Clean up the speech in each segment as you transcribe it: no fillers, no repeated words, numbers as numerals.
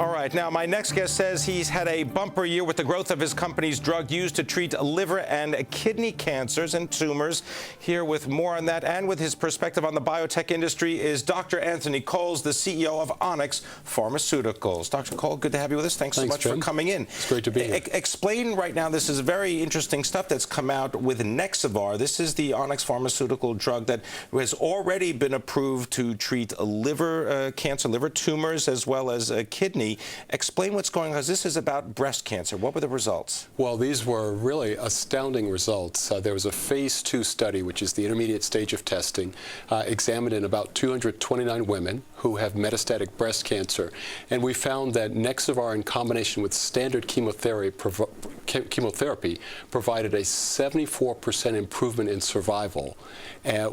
All right, now my next guest says he's had a bumper year with the growth of his company's drug used to treat liver and kidney cancers and tumors. Here with more on that and with his perspective on the biotech industry is Dr. Anthony Coles, the CEO of Onyx Pharmaceuticals. Dr. Cole, good to have you with us. Thanks so much for coming in. It's great to be here. Explain right now, this is very interesting stuff that's come out with Nexavar. This is the Onyx pharmaceutical drug that has already been approved to treat liver cancer, liver tumors, as well as kidney. Explain what's going on, because this is about breast cancer. What were the results? Well, these were really astounding results. There was a phase 2 study, which is the intermediate stage of testing, examined in about 229 women who have metastatic breast cancer. And we found that Nexavar, in combination with standard chemotherapy, provided a 74% improvement in survival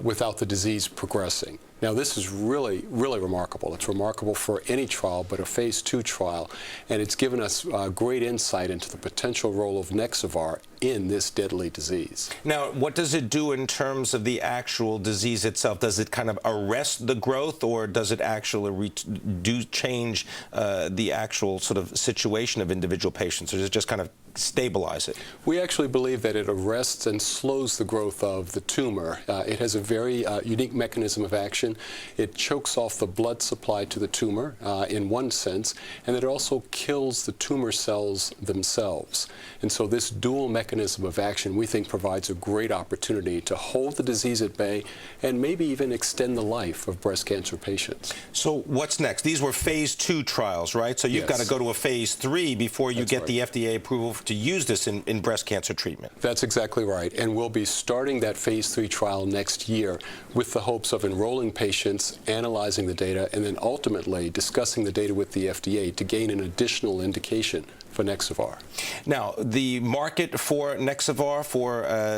without the disease progressing. Now, this is really, really remarkable. It's remarkable for any trial, but a phase 2 trial, and it's given us great insight into the potential role of Nexavar in this deadly disease. Now, what does it do in terms of the actual disease itself? Does it kind of arrest the growth, or does it actually change the actual sort of situation of individual patients, or does it just kind of stabilize it? We actually believe that it arrests and slows the growth of the tumor. It has a very unique mechanism of action. It chokes off the blood supply to the tumor in one sense, and it also kills the tumor cells themselves. And so this dual mechanism of action, we think, provides a great opportunity to hold the disease at bay and maybe even extend the life of breast cancer patients. So what's next? These were phase 2 trials, right? So you've got to go to a phase 3 before you get the FDA approval to use this in breast cancer treatment. That's exactly right. And we'll be starting that phase 3 trial next year with the hopes of enrolling patients, analyzing the data, and then ultimately discussing the data with the FDA to gain an additional indication for Nexavar. Now, the market for Nexavar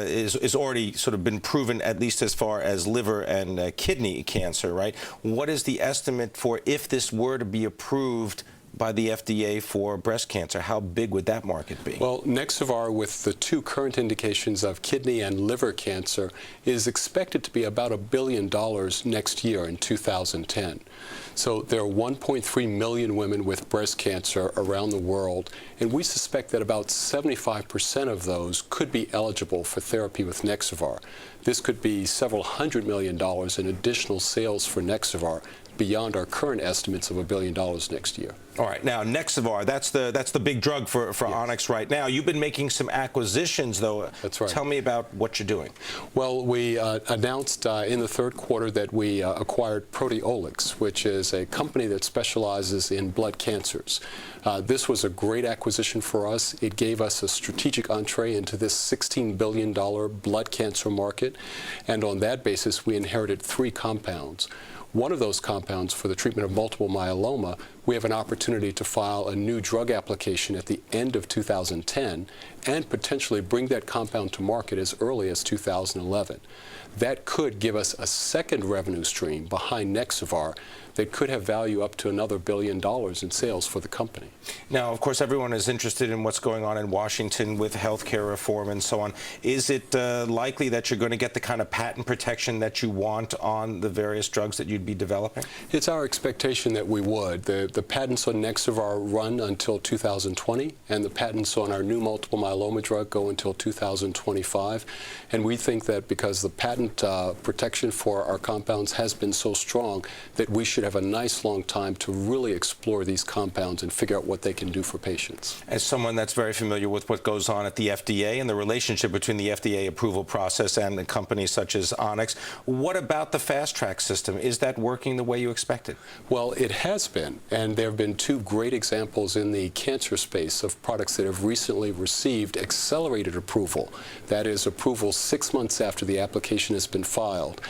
is already sort of been proven, at least as far as liver and kidney cancer, right? What is the estimate for if this were to be approved by the FDA for breast cancer? How big would that market be? Well, Nexavar, with the 2 current indications of kidney and liver cancer, is expected to be about $1 billion next year in 2010. So there are 1.3 million women with breast cancer around the world, and we suspect that about 75% of those could be eligible for therapy with Nexavar. This could be several $100 million in additional sales for Nexavar, beyond our current estimates of $1 billion next year. All right, now Nexavar, that's the big drug for yes. Onyx right now. You've been making some acquisitions, though. That's right. Tell me about what you're doing. Well, we announced in the 3rd quarter that we acquired Proteolix, which is a company that specializes in blood cancers. This was a great acquisition for us. It gave us a strategic entree into this $16 billion blood cancer market, and on that basis, we inherited 3 compounds. One of those compounds, for the treatment of multiple myeloma, we have an opportunity to file a new drug application at the end of 2010 and potentially bring that compound to market as early as 2011. That could give us a second revenue stream behind Nexavar that could have value up to another $1 billion in sales for the company. Now, of course, everyone is interested in what's going on in Washington with healthcare reform and so on. Is it likely that you're going to get the kind of patent protection that you want on the various drugs that you'd be developing? It's our expectation that we would. The patents on Nexavar run until 2020, and the patents on our new multiple myeloma drug go until 2025. And we think that because the patent protection for our compounds has been so strong, that we should have a nice long time to really explore these compounds and figure out what they can do for patients. As someone that's very familiar with what goes on at the FDA and the relationship between the FDA approval process and the companies such as Onyx, what about the fast-track system? Is that working the way you expected? Well, it has been, and there have been 2 great examples in the cancer space of products that have recently received accelerated approval. That is, approval 6 months after the application has been filed.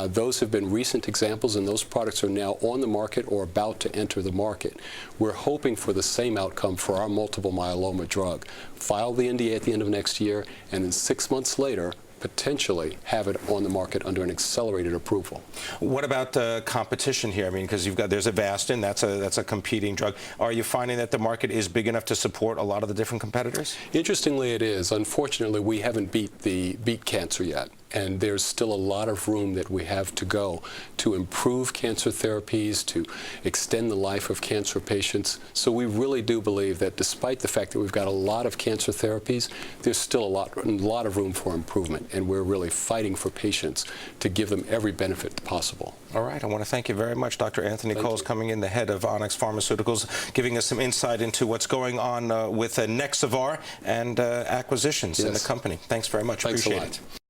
Those have been recent examples, and those products are now on the market or about to enter the market. We're hoping for the same outcome for our multiple myeloma drug. File the NDA at the end of next year, and then 6 months later, potentially have it on the market under an accelerated approval. What about competition here? I mean, because there's Avastin, that's a competing drug. Are you finding that the market is big enough to support a lot of the different competitors? Interestingly, it is. Unfortunately, we haven't beat cancer yet. and there's still a lot of room that we have to go to improve cancer therapies, to extend the life of cancer patients. So we really do believe that despite the fact that we've got a lot of cancer therapies, there's still a lot of room for improvement, and we're really fighting for patients to give them every benefit possible. All right, I want to thank you very much, Dr. Anthony Coles, coming in, the head of Onyx Pharmaceuticals, giving us some insight into what's going on with Nexavar and acquisitions in the company. Thanks very much. Thanks Appreciate a lot. it.